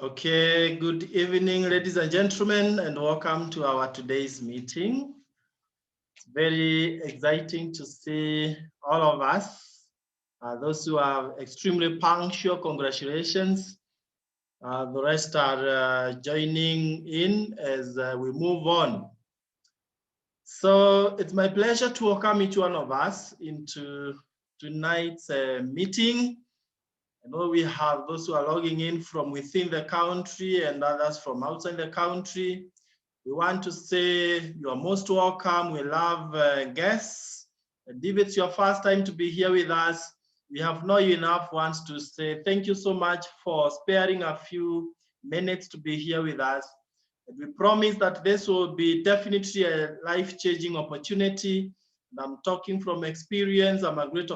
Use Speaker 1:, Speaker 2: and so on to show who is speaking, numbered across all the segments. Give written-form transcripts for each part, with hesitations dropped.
Speaker 1: Okay, good evening, ladies and gentlemen, and welcome to our today's meeting. It's very exciting to see all of us. Those who are extremely punctual, congratulations. The rest are joining in as we move on. So it's my pleasure to welcome each one of us into tonight's meeting. I know we have those who are logging in from within the country and others from outside the country. We want to say you are most welcome. We love guests. And if it's your first time to be here with us, we have known you enough once to say thank you so much for sparing a few minutes to be here with us. And we promise that this will be definitely a life-changing opportunity. And I'm talking from experience. I'm a great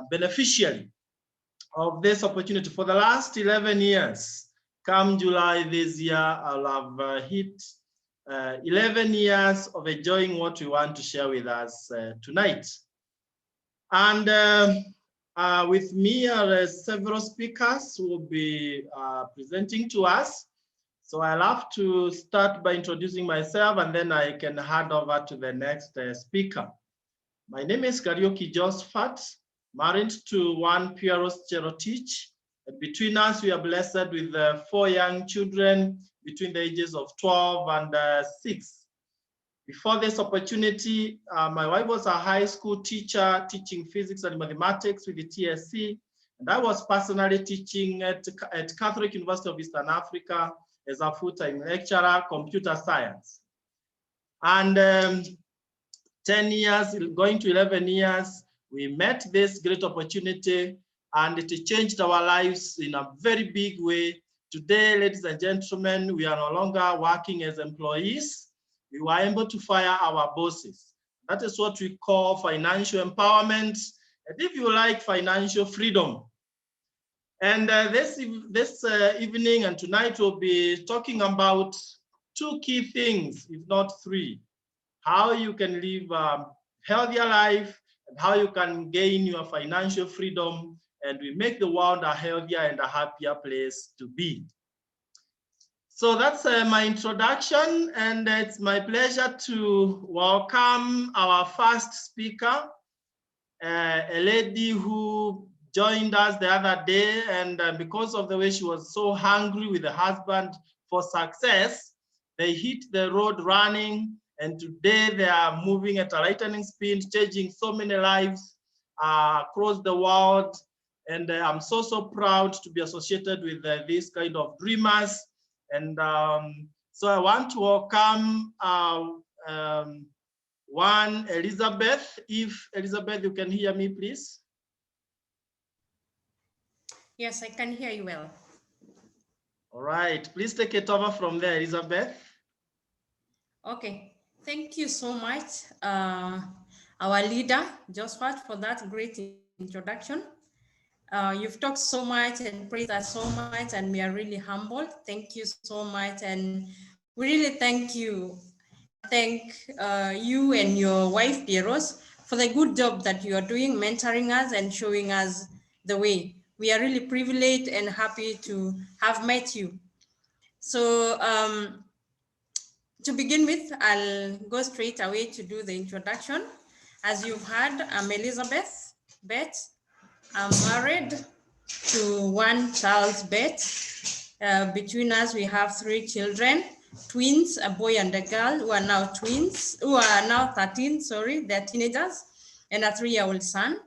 Speaker 1: beneficiary of this opportunity. For the last 11 years, come July this year, I'll have hit 11 years of enjoying what we want to share with us tonight. And with me are several speakers who will be presenting to us. So I'll have to start by introducing myself, and then I can hand over to the next speaker. My name is Kariuki Josephat, married to one Pts Kariukis. Between us, we are blessed with 4 young children between the ages of 12 and 6. Before this opportunity, my wife was a high school teacher teaching physics and mathematics with the TSC, and I was personally teaching at Catholic University of Eastern Africa as a full-time lecturer, computer science. And 10 years, going to 11 years, we met this great opportunity and it changed our lives in a very big way. Today, ladies and gentlemen, we are no longer working as employees. We were able to fire our bosses. That is what we call financial empowerment, and if you like, financial freedom. And this evening and tonight we'll be talking about 2 key things, if not 3. How you can live a healthier life and how you can gain your financial freedom, and we make the world a healthier and a happier place to be. So that's my introduction, and it's my pleasure to welcome our first speaker, a lady who joined us the other day, and because of the way she was so hungry with the husband for success, they hit the road running, and today they are moving at a lightning speed, changing so many lives across the world. And I'm so proud to be associated with this kind of dreamers. And so I want to welcome one Elizabeth. If Elizabeth, you can hear me, please.
Speaker 2: Yes, I can hear you well.
Speaker 1: All right, please take it over from there, Elizabeth.
Speaker 2: Okay, thank you so much, our leader, Josephat, for that great introduction. You've talked so much and praised us so much, and we are really humbled. Thank you so much, and we really thank you. Thank you and your wife, Pts, for the good job that you are doing, mentoring us and showing us the way. We are really privileged and happy to have met you. So to begin with, I'll go straight away to do the introduction. As you've heard, I'm Elizabeth Bett. I'm married to one Charles Bett. Between us, we have 3 children, twins, a boy and a girl, who are now twins, who are now 13, sorry, they're teenagers, and a 3-year-old son.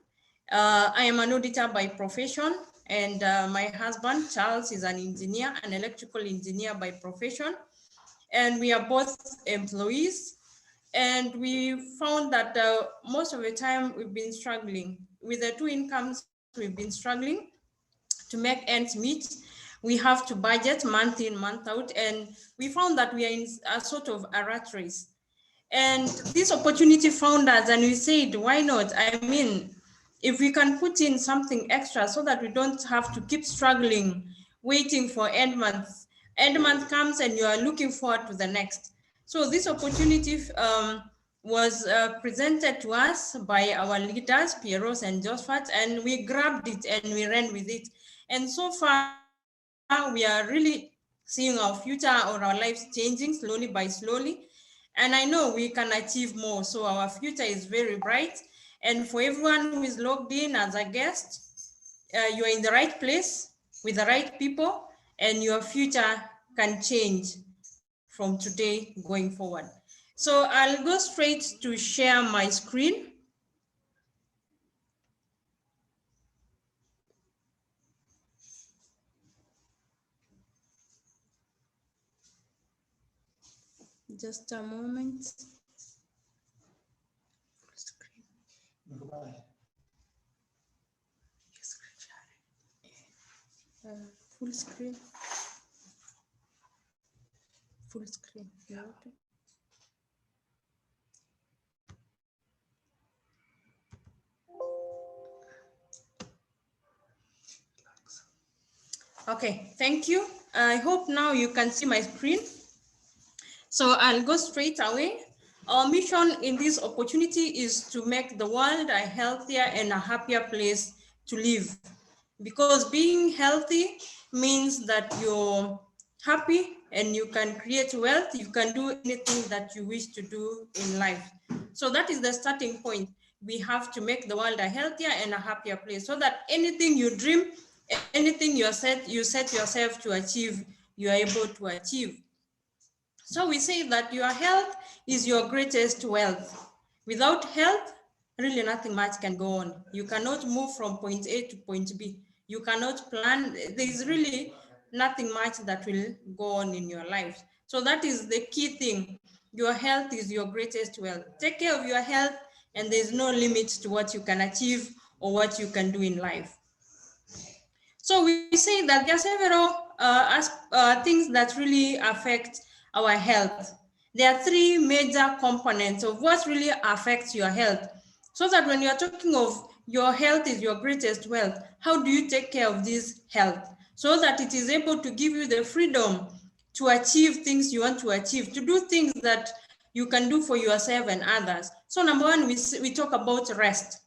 Speaker 2: I am an auditor by profession, and my husband, Charles, is an engineer, an electrical engineer by profession. And we are both employees. And we found that most of the time we've been struggling with the 2 incomes. We've been struggling to make ends meet. We have to budget month in, month out, and we found that we are in a sort of a rat race. And this opportunity found us, and we said, why not? I mean, if we can put in something extra so that we don't have to keep struggling, waiting for end month. End month comes and you are looking forward to the next. So this opportunity was presented to us by our leaders, Pts and Josephat, and we grabbed it and we ran with it. And so far, we are really seeing our future or our lives changing slowly by slowly. And I know we can achieve more. So our future is very bright. And for everyone who is logged in as a guest, you are in the right place with the right people, and your future can change from today going forward. So I'll go straight to share my screen. Just a moment. Full screen. Full screen. Yeah. Okay, thank you. I hope now you can see my screen. So I'll go straight away. Our mission in this opportunity is to make the world a healthier and a happier place to live. Because being healthy means that you're happy and you can create wealth, you can do anything that you wish to do in life. So that is the starting point. We have to make the world a healthier and a happier place so that anything you dream, anything you set yourself to achieve, you are able to achieve. So we say that your health is your greatest wealth. Without health, really nothing much can go on. You cannot move from point A to point B. You cannot plan. There is really nothing much that will go on in your life. So that is the key thing. Your health is your greatest wealth. Take care of your health, and there's no limit to what you can achieve or what you can do in life. So we say that there are several things that really affect our health. There are three major components of what really affects your health. So that when you're talking of your health is your greatest wealth, how do you take care of this health? So that it is able to give you the freedom to achieve things you want to achieve, to do things that you can do for yourself and others. So number one, we talk about rest.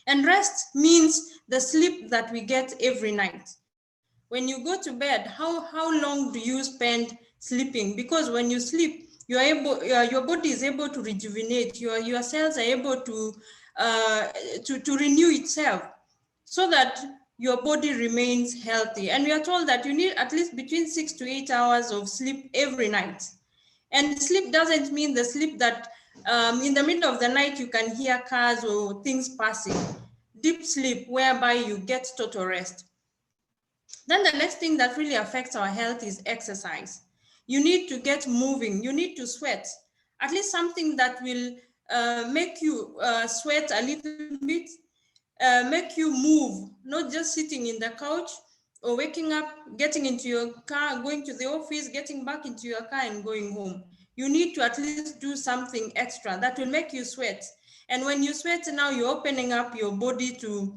Speaker 2: And rest means the sleep that we get every night. When you go to bed, how long do you spend sleeping? Because when you sleep, your body is able to rejuvenate, your cells are able to renew itself so that your body remains healthy. And we are told that you need at least between 6 to 8 hours of sleep every night. And sleep doesn't mean the sleep that in the middle of the night you can hear cars or things passing. Deep sleep whereby you get total rest. Then the next thing that really affects our health is exercise. You need to get moving, you need to sweat, at least something that will make you sweat a little bit, make you move, not just sitting in the couch or waking up, getting into your car, going to the office, getting back into your car and going home. You need to at least do something extra that will make you sweat. And when you sweat now, you're opening up your body to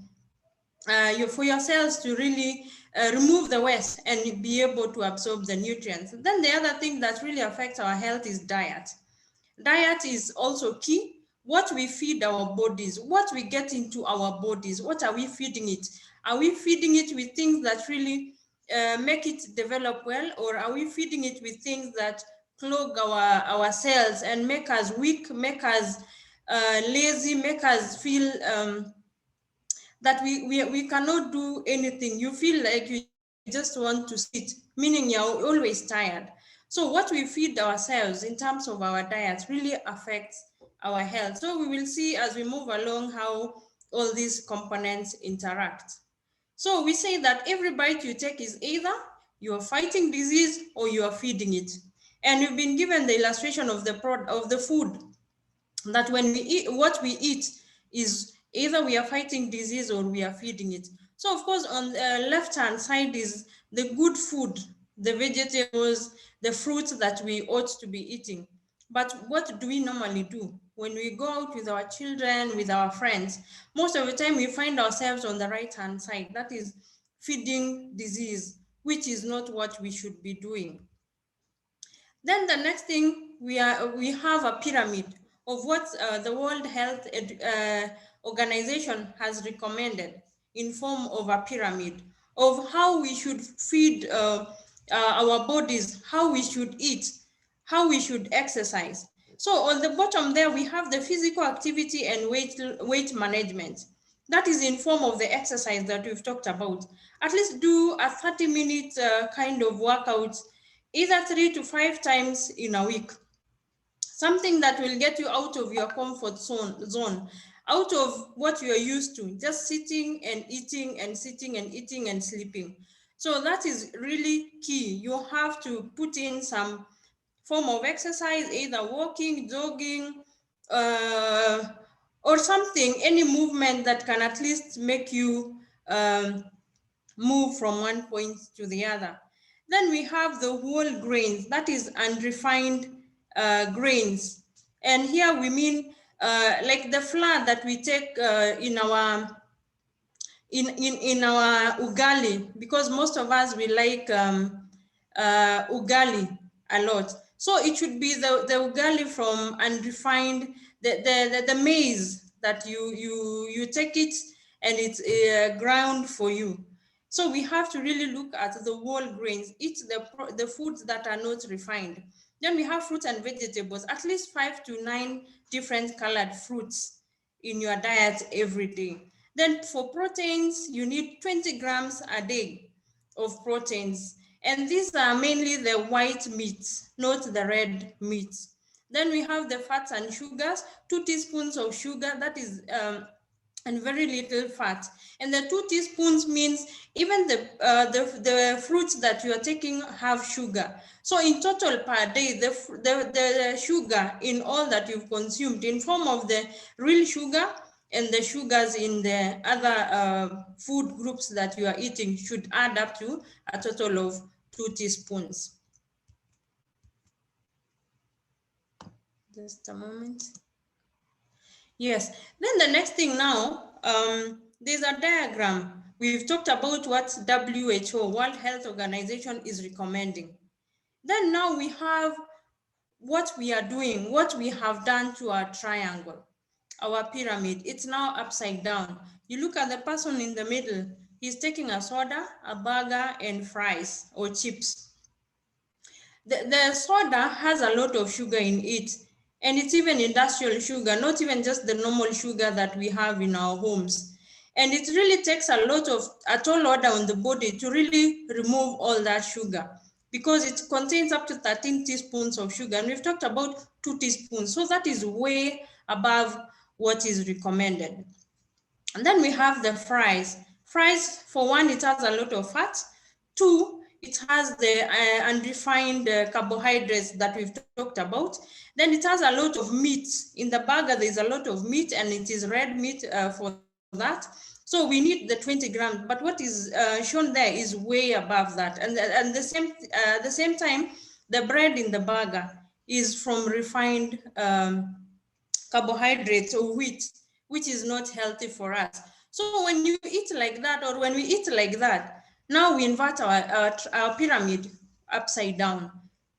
Speaker 2: for your cells to really remove the waste and be able to absorb the nutrients. Then the other thing that really affects our health is diet. Diet is also key. What we feed our bodies, what we get into our bodies, what are we feeding it? Are we feeding it with things that really make it develop well, or are we feeding it with things that clog our cells and make us weak, make us lazy, make us feel that we cannot do anything? You feel like you just want to sit, meaning you're always tired. So what we feed ourselves in terms of our diets really affects our health. So we will see as we move along how all these components interact. So we say that every bite you take is either you are fighting disease or you are feeding it. And we've been given the illustration of the food, that when we eat, what we eat is either we are fighting disease or we are feeding it. So of course, on the left-hand side is the good food, the vegetables, the fruits that we ought to be eating. But what do we normally do? When we go out with our children, with our friends, most of the time we find ourselves on the right-hand side. That is feeding disease, which is not what we should be doing. Then the next thing, we have a pyramid of what the World Health Organization has recommended in form of a pyramid of how we should feed our bodies, how we should eat, how we should exercise. So on the bottom there, we have the physical activity and weight management. That is in form of the exercise that we've talked about. At least do a 30-minute kind of workout, either 3 to 5 times in a week. Something that will get you out of your comfort zone, out of what you are used to, just sitting and eating and sitting and eating and sleeping. So that is really key. You have to put in some form of exercise, either walking, jogging, or something, any movement that can at least make you move from one point to the other. Then we have the whole grains, that is unrefined grains. And here we mean like the flour that we take in our ugali, because most of us, we like ugali a lot. So it should be the ugali from unrefined, the maize that you take it and it's ground for you. So we have to really look at the whole grains, eat the foods that are not refined. Then we have fruits and vegetables, at least 5 to 9 different colored fruits in your diet every day. Then for proteins, you need 20 grams a day of proteins. And these are mainly the white meats, not the red meats. Then we have the fats and sugars, 2 teaspoons of sugar, that is and very little fat. And the 2 teaspoons means even the fruits that you are taking have sugar. So in total per day, the sugar in all that you've consumed in form of the real sugar and the sugars in the other food groups that you are eating should add up to a total of 2 teaspoons. Just a moment. Yes, then the next thing now, there's a diagram. We've talked about what WHO, World Health Organization, is recommending. Then now we have what we are doing, what we have done to our triangle, our pyramid. It's now upside down. You look at the person in the middle, he's taking a soda, a burger, and fries or chips. The soda has a lot of sugar in it, and it's even industrial sugar, not even just the normal sugar that we have in our homes. And it really takes a lot of a tall order on the body to really remove all that sugar, because it contains up to 13 teaspoons of sugar, and we've talked about 2 teaspoons. So that is way above what is recommended. And then we have the fries. Fries, for one, it has a lot of fat. 2, it has the unrefined carbohydrates that we've talked about. Then it has a lot of meat. In the burger, there's a lot of meat, and it is red meat for that. So we need the 20 grams, but what is shown there is way above that. And at the same time, the bread in the burger is from refined carbohydrates or wheat, which is not healthy for us. So when you eat like that, or when we eat like that, now we invert our pyramid upside down.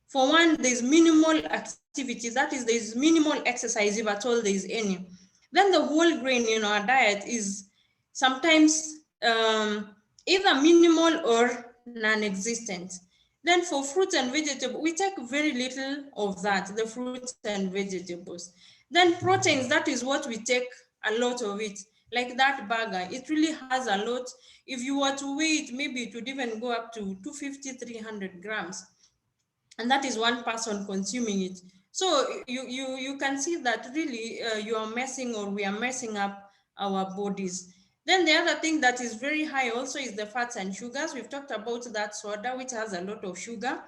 Speaker 2: For one, there's minimal activity, that is, there's minimal exercise, if at all there is any. Then the whole grain in our diet is sometimes either minimal or non-existent. Then for fruits and vegetables, we take very little of that, the fruits and vegetables. Then proteins, that is what we take a lot of it. Like that burger, it really has a lot. If you were to weigh it, maybe it would even go up to 250, 300 grams. And that is one person consuming it. So you can see that really you are messing, or we are messing up our bodies. Then the other thing that is very high also is the fats and sugars. We've talked about that soda, which has a lot of sugar.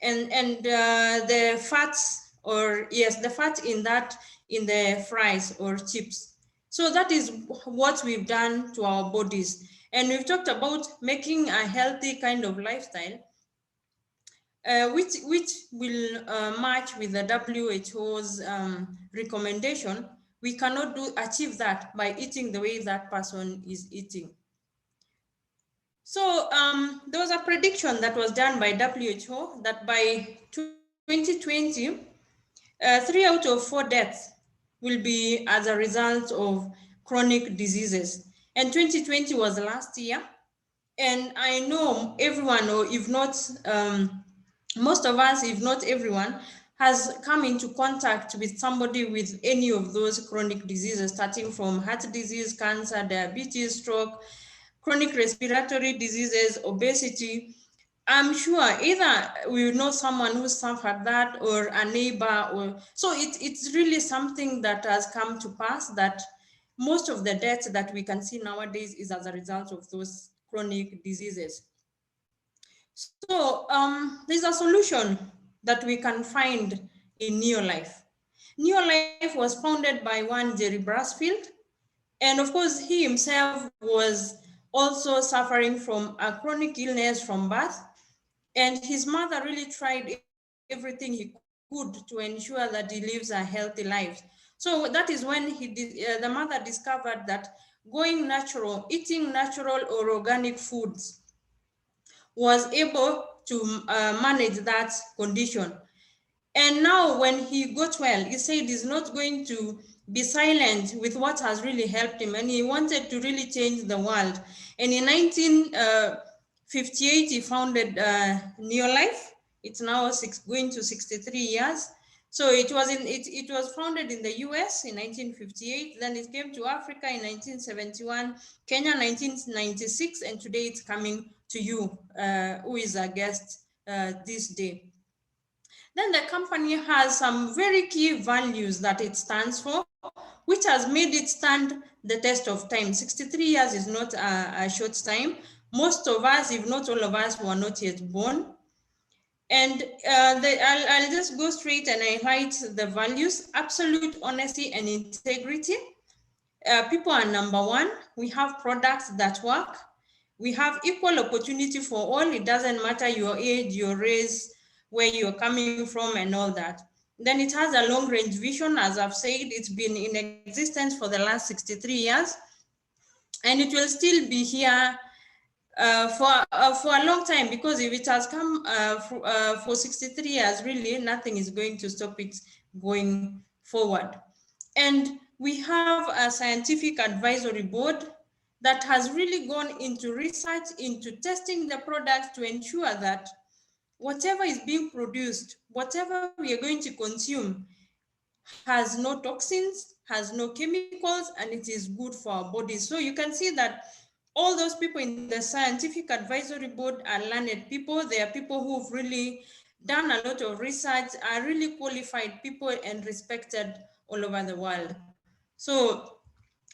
Speaker 2: And the fats, or yes, the fat in the fries or chips. So that is what we've done to our bodies. And we've talked about making a healthy kind of lifestyle, which will match with the WHO's recommendation. We cannot achieve that by eating the way that person is eating. So there was a prediction that was done by WHO that by 2020, 3 out of 4 deaths will be as a result of chronic diseases. And 2020 was last year. And I know everyone, or if not, most of us, if not everyone, has come into contact with somebody with any of those chronic diseases, starting from heart disease, cancer, diabetes, stroke, chronic respiratory diseases, obesity. I'm sure either we know someone who suffered that, or a neighbor, or so it's really something that has come to pass, that most of the deaths that we can see nowadays is as a result of those chronic diseases. So there's a solution that we can find in Neolife. Neolife was founded by one Jerry Brasfield, and of course he himself was also suffering from a chronic illness from birth, and his mother really tried everything he could to ensure that he lives a healthy life. So that is when the mother discovered that going natural, eating natural or organic foods was able to manage that condition. And now when he got well, he said he's not going to be silent with what has really helped him, and he wanted to really change the world. And in 1958, he founded Neolife. It's now going to 63 years. So it was founded in the US in 1958, then it came to Africa in 1971, Kenya 1996, and today it's coming to you, who is a guest this day. Then the company has some very key values that it stands for, which has made it stand the test of time. 63 years is not a short time. Most of us, if not all of us, were not yet born. And I'll just go straight and highlight the values: absolute honesty and integrity. People are number one. We have products that work. We have equal opportunity for all. It doesn't matter your age, your race, where you're coming from, and all that. Then it has a long range vision. As I've said, it's been in existence for the last 63 years, and it will still be here for a long time, because if it has come for 63 years, really nothing is going to stop it going forward. And we have a scientific advisory board that has really gone into research, into testing the products to ensure that whatever is being produced, whatever we are going to consume, has no toxins, has no chemicals, and it is good for our bodies. So you can see that all those people in the scientific advisory board are learned people. They are people who've really done a lot of research, are really qualified people and respected all over the world. So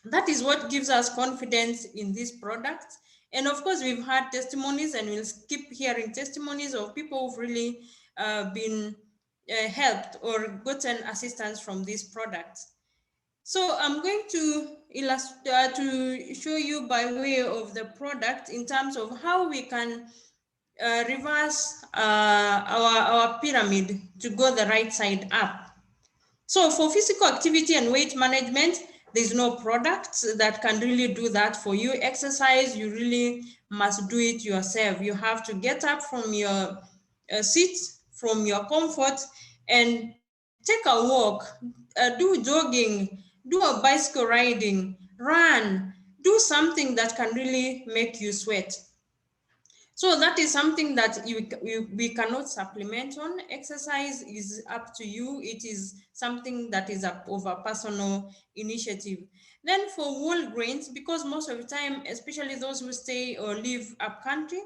Speaker 2: that is what gives us confidence in these products. And of course, we've had testimonies, and we'll keep hearing testimonies of people who've really been helped or gotten assistance from these products. So I'm going to illustrate to show you by way of the product in terms of how we can reverse our pyramid to go the right side up. So for physical activity and weight management, there's no product that can really do that for you. Exercise, you really must do it yourself. You have to get up from your seat, from your comfort, and take a walk, do jogging, do a bicycle riding, run, do something that can really make you sweat. So that is something that we cannot supplement on. Exercise is up to you. It is something that is of a personal initiative. Then for whole grains, because most of the time, especially those who stay or live up country,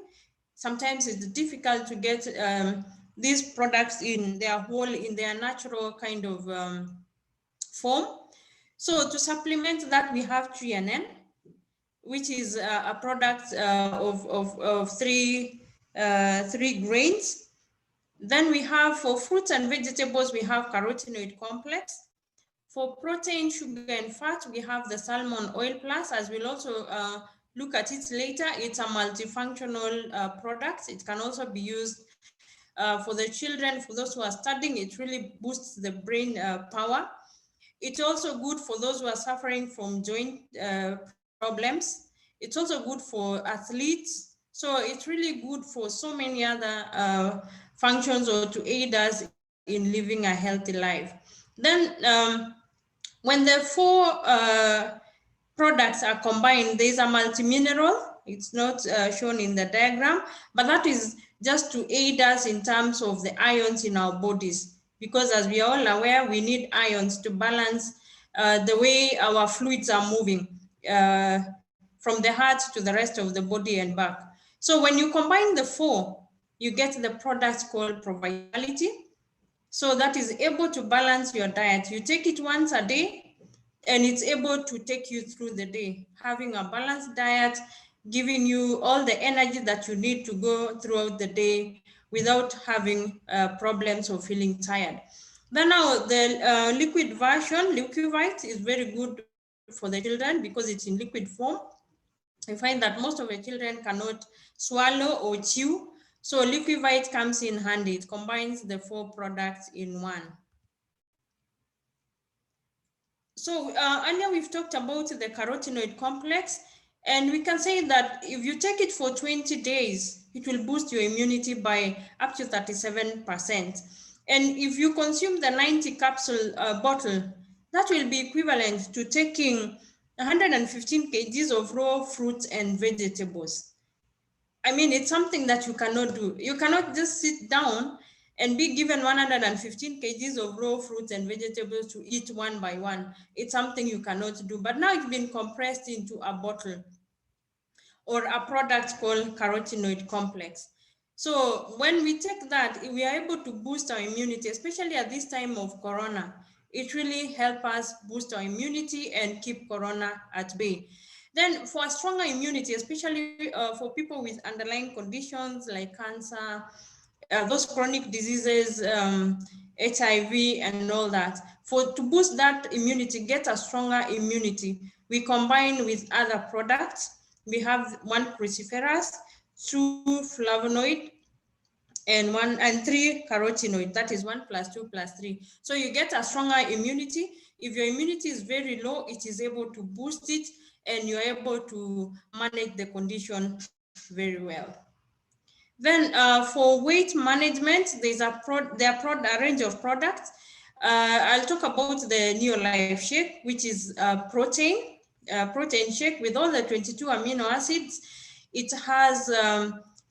Speaker 2: sometimes it's difficult to get these products in their whole, in their natural kind of form. So to supplement that, we have 3NN, which is a product of three grains. Then we have, for fruits and vegetables, we have carotenoid complex. For protein, sugar, and fat, we have the salmon oil plus, as we'll also look at it later. It's a multifunctional product. It can also be used for the children, for those who are studying. It really boosts the brain power. It's also good for those who are suffering from joint problems. It's also good for athletes. So it's really good for so many other functions, or to aid us in living a healthy life. Then when the four products are combined, there's a multi-mineral It's not shown in the diagram, but that is just to aid us in terms of the ions in our bodies, because as we are all aware, we need ions to balance the way our fluids are moving from the heart to the rest of the body and back. So when you combine the four, you get the product called Provitality. So that is able to balance your diet. You take it once a day, and it's able to take you through the day, having a balanced diet, giving you all the energy that you need to go throughout the day without having problems or feeling tired. Then now the liquid version, Liquivite, is very good for the children because it's in liquid form. I find that most of the children cannot swallow or chew. So Liquivite comes in handy. It combines the four products in one. So earlier we've talked about the carotenoid complex, and we can say that if you take it for 20 days, it will boost your immunity by up to 37%. And if you consume the 90 capsule bottle, that will be equivalent to taking 115 kgs of raw fruits and vegetables. I mean, it's something that you cannot do. You cannot just sit down and be given 115 kgs of raw fruits and vegetables to eat one by one. It's something you cannot do. But now it's been compressed into a bottle or a product called carotenoid complex. So when we take that, we are able to boost our immunity, especially at this time of Corona. It really helps us boost our immunity and keep Corona at bay. Then for a stronger immunity, especially for people with underlying conditions like cancer, those chronic diseases, HIV and all that, to boost that immunity, get a stronger immunity, we combine with other products. We have one cruciferous, two flavonoid, and three carotenoid. That is 1 + 2 + 3. So you get a stronger immunity. If your immunity is very low, it is able to boost it, and you're able to manage the condition very well. Then for weight management, there are a range of products. I'll talk about the Neolife Shake, which is protein shake with all the 22 amino acids. It has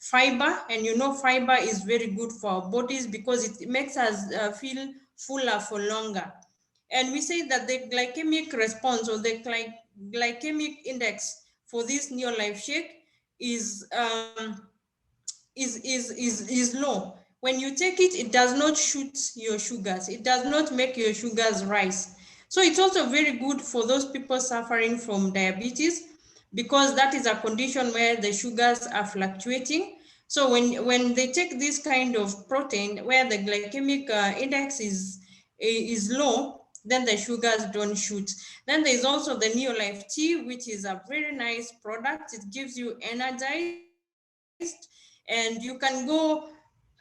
Speaker 2: fiber, and you know fiber is very good for our bodies because it makes us feel fuller for longer. And we say that the glycemic response, or the glycemic index for this Neolife Shake is low. When you take it, it does not shoot your sugars. It does not make your sugars rise. So it's also very good for those people suffering from diabetes, because that is a condition where the sugars are fluctuating. So when they take this kind of protein where the glycemic index is low, then the sugars don't shoot. Then there's also the Neolife Tea, which is a very nice product. It gives you energized, and you can go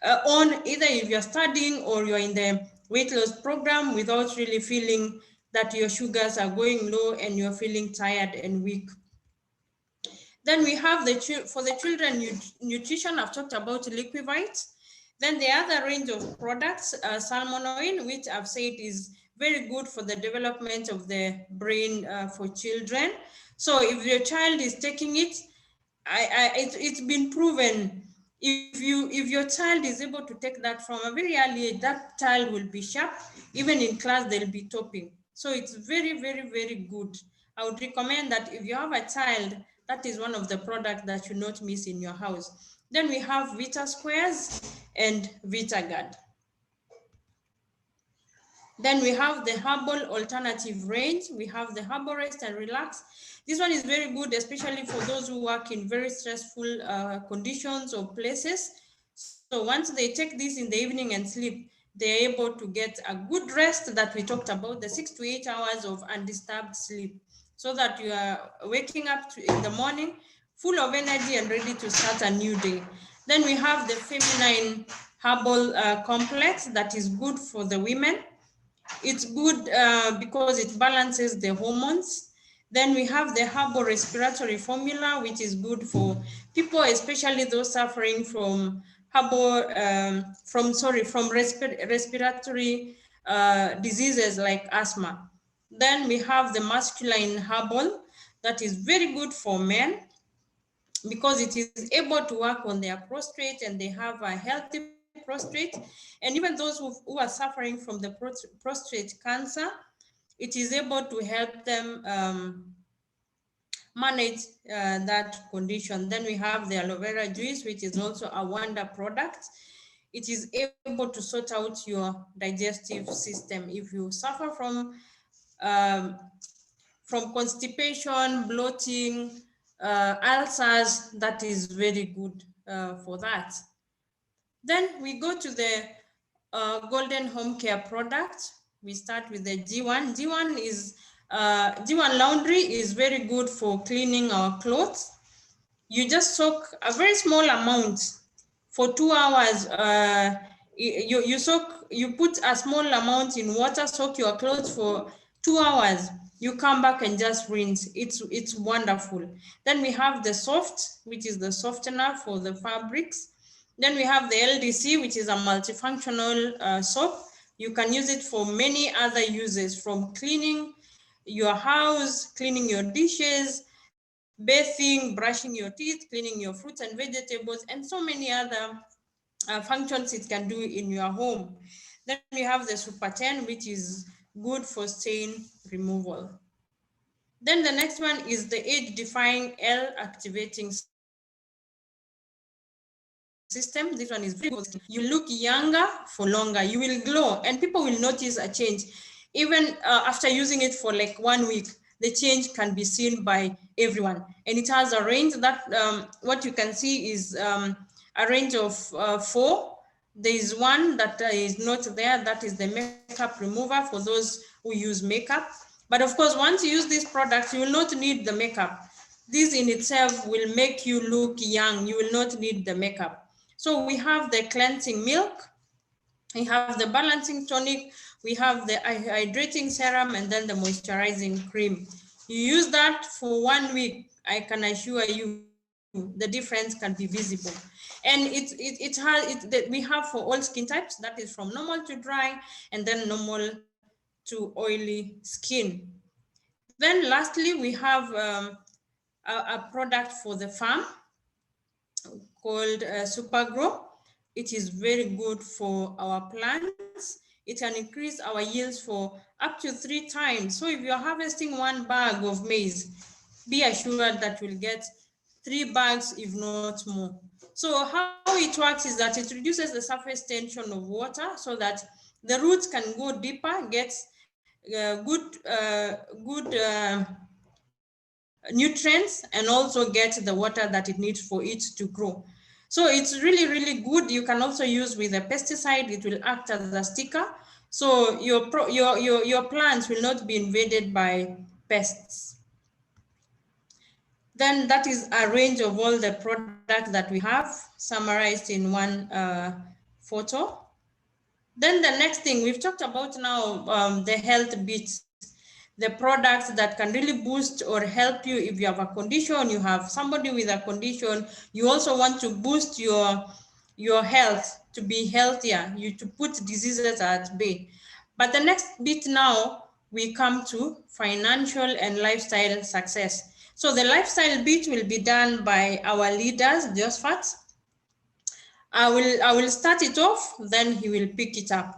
Speaker 2: on either if you're studying or you're in the weight loss program without really feeling that your sugars are going low and you're feeling tired and weak. Then we have for the children nutrition, I've talked about Liquivite. Then the other range of products, salmon oil, which I've said is very good for the development of the brain for children. So if your child is taking it, it's been proven, if your child is able to take that from a very early age, that child will be sharp. Even in class, they'll be topping. So it's very, very, very good. I would recommend that if you have a child, that is one of the products that you not miss in your house. Then we have Vita Squares and VitaGuard. Then we have the herbal alternative range. We have the Herbal Rest and Relax. This one is very good, especially for those who work in very stressful conditions or places. So once they take this in the evening and sleep, they're able to get a good rest that we talked about, the 6 to 8 hours of undisturbed sleep, so that you are waking up in the morning full of energy and ready to start a new day. Then we have the Feminine Herbal Complex that is good for the women. It's good because it balances the hormones. Then we have the herbal respiratory formula, which is good for people, especially those suffering from respiratory diseases like asthma. Then we have the masculine herbal that is very good for men. because it is able to work on their prostate, and they have a healthy prostate. And even those who are suffering from the prostate cancer, it is able to help them manage that condition. Then we have the aloe vera juice, which is also a wonder product. It is able to sort out your digestive system. If you suffer um, from constipation, bloating, ulcers, that is very good for that. Then we go to the golden home care product. We start with the G1. G1 laundry is very good for cleaning our clothes. You just soak a very small amount for 2 hours. You put a small amount in water, soak your clothes for 2 hours. You come back and just rinse. It's wonderful. Then we have the soft, which is the softener for the fabrics. Then we have the LDC, which is a multifunctional soap. You can use it for many other uses, from cleaning your house, cleaning your dishes, bathing, brushing your teeth, cleaning your fruits and vegetables, and so many other functions it can do in your home. Then we have the Super 10, which is good for stain removal. Then the next one is the age-defying L-activating system. This one is very good. You look younger for longer. You will glow, and people will notice a change. Even after using it for like 1 week, the change can be seen by everyone. And it has a range that, what you can see is a range of 4. There is one that is not there, that is the makeup remover for those who use makeup. But of course, once you use these products, you will not need the makeup. This in itself will make you look young. You will not need the makeup. So we have the cleansing milk, we have the balancing tonic, we have the hydrating serum, and then the moisturizing cream. You use that for 1 week, I can assure you the difference can be visible. And we have for all skin types, that is from normal to dry, and then normal to oily skin. Then lastly, we have a product for the farm called Supergrow. It is very good for our plants. It can increase our yields for up to 3 times. So if you're harvesting 1 bag of maize, be assured that you'll get 3 bags, if not more. So how it works is that it reduces the surface tension of water so that the roots can go deeper, get good nutrients, and also get the water that it needs for it to grow. So it's really, really good. You can also use with a pesticide. It will act as a sticker. So your plants will not be invaded by pests. Then that is a range of all the products that we have summarized in one photo. Then the next thing we've talked about now, the health bits, the products that can really boost or help you if you have a condition, you have somebody with a condition, you also want to boost your health to be healthier, to put diseases at bay. But the next bit now, we come to financial and lifestyle success. So the lifestyle bit will be done by our leaders, Josephat. I will start it off, then he will pick it up.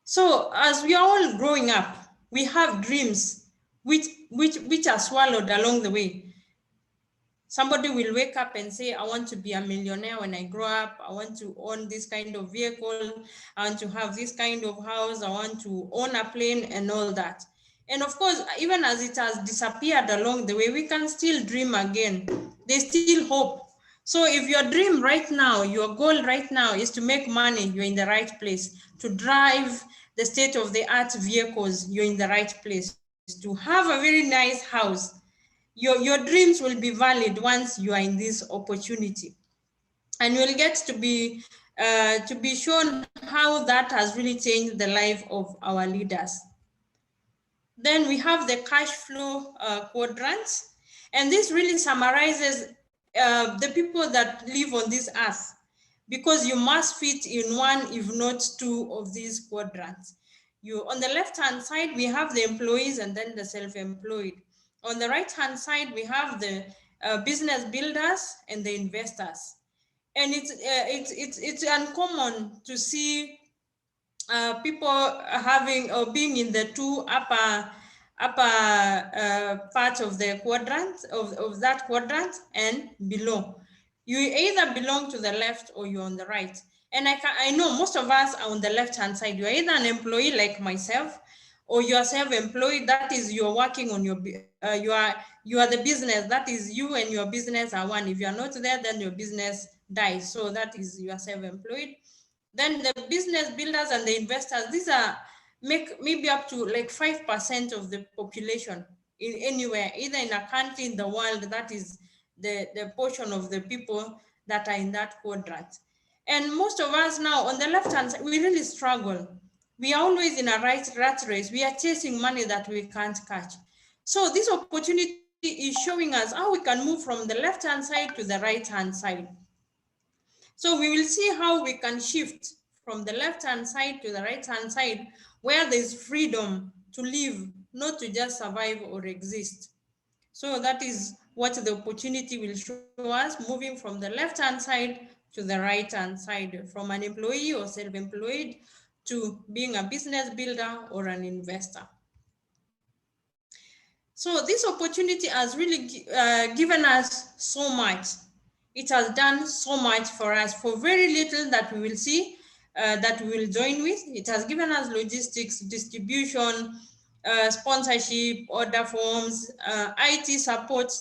Speaker 2: So as we are all growing up, we have dreams which are swallowed along the way. Somebody will wake up and say, I want to be a millionaire when I grow up. I want to own this kind of vehicle. I want to have this kind of house. I want to own a plane and all that. And of course, even as it has disappeared along the way, we can still dream again. There's still hope. So if your dream right now, your goal right now is to make money, you're in the right place. To drive the state-of-the-art vehicles, you're in the right place. To have a very nice house, your dreams will be valid once you are in this opportunity. And you'll get to be shown how that has really changed the life of our leaders. Then we have the cash flow quadrant. And this really summarizes the people that live on this earth, because you must fit in one, if not 2 of these quadrants. On the left-hand side, we have the employees and then the self-employed. On the right-hand side, we have the business builders and the investors. And it's uncommon to see people having or being in the two upper parts of the quadrant of that quadrant and below. You either belong to the left or you're on the right. And I know most of us are on the left hand side. You're either an employee like myself, or you are self-employed. That is, you're working on your you are the business. That is, you and your business are one. If you are not there, then your business dies. So that is, you are self-employed. Then the business builders and the investors, these are make maybe up to like 5% of the population in anywhere, either in a country in the world. That is the portion of the people that are in that quadrant. And most of us now on the left hand side, we really struggle. We are always in a rat race. We are chasing money that we can't catch. So this opportunity is showing us how we can move from the left hand side to the right hand side. So we will see how we can shift from the left-hand side to the right-hand side, where there's freedom to live, not to just survive or exist. So that is what the opportunity will show us, moving from the left-hand side to the right-hand side, from an employee or self-employed to being a business builder or an investor. So this opportunity has really given us so much. It has done so much for us. For very little that we will see, that we will join with, it has given us logistics, distribution, sponsorship, order forms, IT support,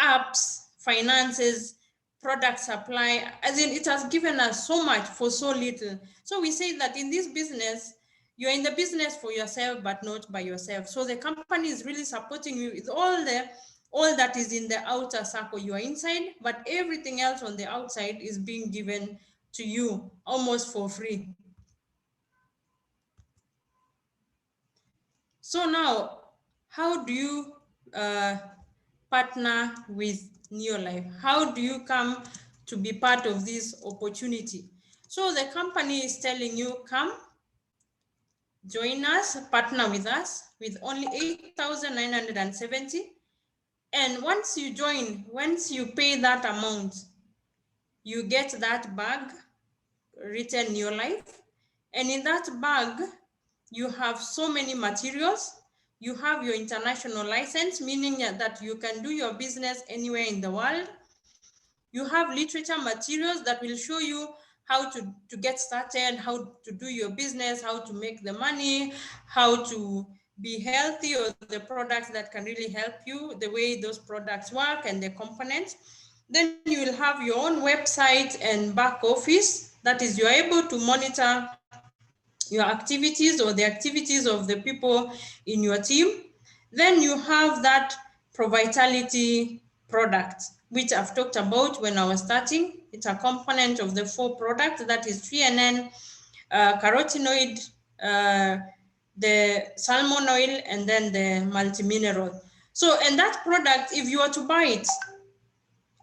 Speaker 2: apps, finances, product supply. As in, it has given us so much for so little. So we say that in this business, you're in the business for yourself, but not by yourself. So the company is really supporting you with all that is in the outer circle. You are inside, but everything else on the outside is being given to you almost for free. So now, how do you partner with Neolife? How do you come to be part of this opportunity? So the company is telling you, come, join us, partner with us with only 8,970. And once you join, once you pay that amount, you get that bag written Neolife. And in that bag, you have so many materials. You have your international license, meaning that you can do your business anywhere in the world. You have literature materials that will show you how to get started, how to do your business, how to make the money, how to be healthy, or the products that can really help you, the way those products work and the components. Then you will have your own website and back office. That is, you're able to monitor your activities or the activities of the people in your team. Then you have that ProVitality product, which I've talked about when I was starting. It's a component of the 4 products, that is TNN, carotenoid, the salmon oil, and then the multimineral. So, and that product, if you were to buy it,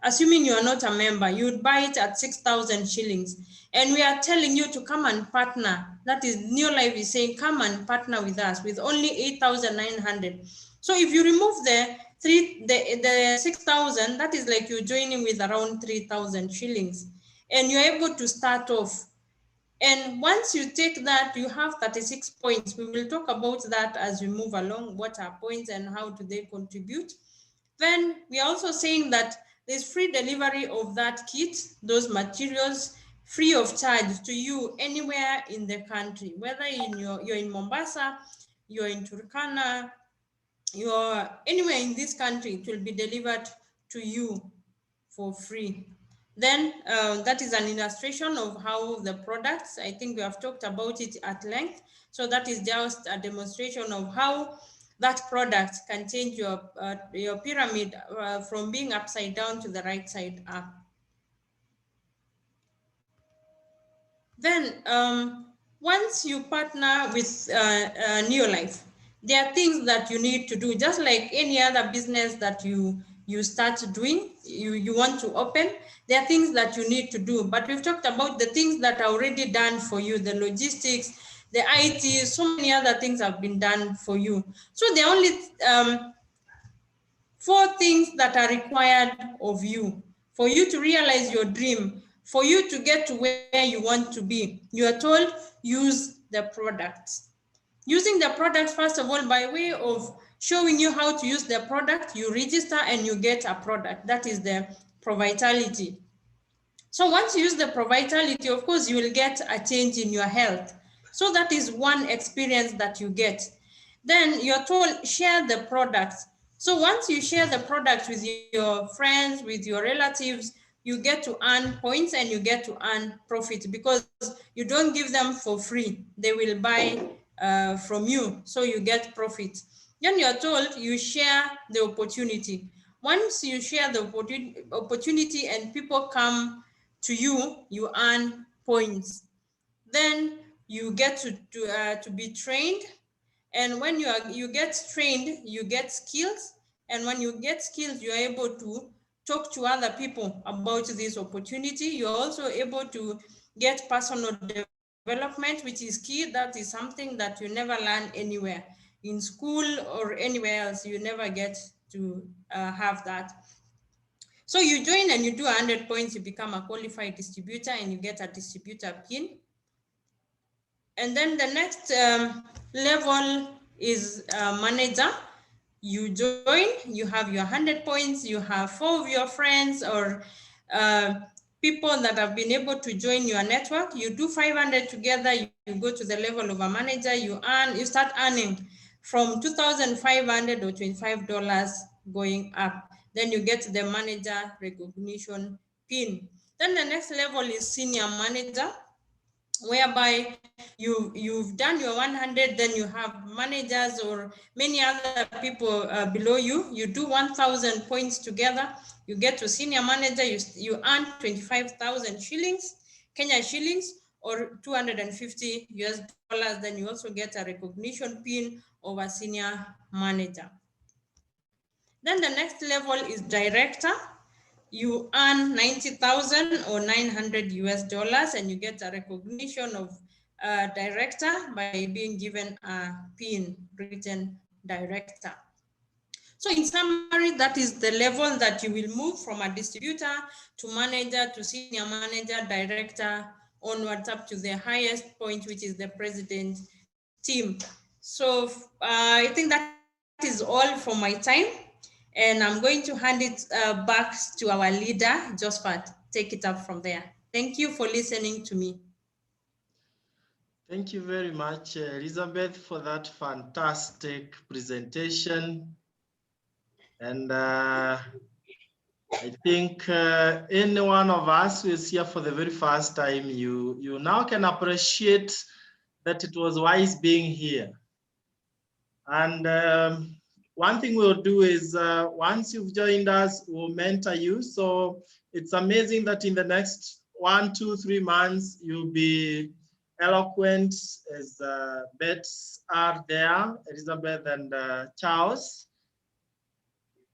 Speaker 2: assuming you are not a member, you would buy it at 6,000 shillings. And we are telling you to come and partner. That is, Neolife is saying, come and partner with us with only 8,900. So if you remove the 6,000, that is like you're joining with around 3,000 shillings. And you're able to start off. And once you take that, you have 36 points. We will talk about that as we move along, what are points and how do they contribute. Then we are also saying that there's free delivery of that kit, those materials, free of charge to you anywhere in the country, whether you're in Mombasa, you're in Turkana, you're anywhere in this country, it will be delivered to you for free. Then that is an illustration of how the products, I think we have talked about it at length. So that is just a demonstration of how that product can change your pyramid from being upside down to the right side up. Then once you partner with Neolife, there are things that you need to do, just like any other business that you start doing, you want to open. There are things that you need to do, but we've talked about the things that are already done for you, the logistics, the IT, so many other things have been done for you. So the only 4 things that are required of you for you to realize your dream, for you to get to where you want to be. You are told, use the products. Using the product, first of all, by way of showing you how to use the product, you register and you get a product. That is the ProVitality. So once you use the ProVitality, of course, you will get a change in your health. So that is one experience that you get. Then you're told, share the products. So once you share the product with your friends, with your relatives, you get to earn points and you get to earn profit because you don't give them for free. They will buy from you, so you get profit. Then you're told you share the opportunity. Once you share the opportunity and people come to you, you earn points. Then you get to be trained. And when you get trained, you get skills. And when you get skills, you're able to talk to other people about this opportunity. You're also able to get personal development, which is key. That is something that you never learn anywhere. In school or anywhere else, you never get to have that. So you join and you do 100 points, you become a qualified distributor and you get a distributor pin. And then the next level is manager. You join, you have your 100 points, you have 4 of your friends or people that have been able to join your network. You do 500 together, you go to the level of a manager, you start earning from 2,500 or $25 going up. Then you get the manager recognition pin. Then the next level is senior manager, whereby you've done your 100, then you have managers or many other people below you. You do 1,000 points together, you get to senior manager, you earn 25,000 shillings, Kenya shillings, or $250. Then you also get a recognition pin of a senior manager. Then the next level is director. You earn 90,000 or $900 and you get a recognition of director by being given a pin, written director. So in summary, that is the level that you will move from a distributor to manager to senior manager, director, onwards up to the highest point, which is the president team. So I think that is all for my time. And I'm going to hand it back to our leader, Josephat. Take it up from there. Thank you for listening to me.
Speaker 1: Thank you very much, Elizabeth, for that fantastic presentation. And I think any one of us who is here for the very first time, you now can appreciate that it was wise being here. And one thing we'll do is once you've joined us, we'll mentor you. So it's amazing that in the next 1, 2, 3 months, you'll be eloquent as bets are there, Elizabeth and Charles.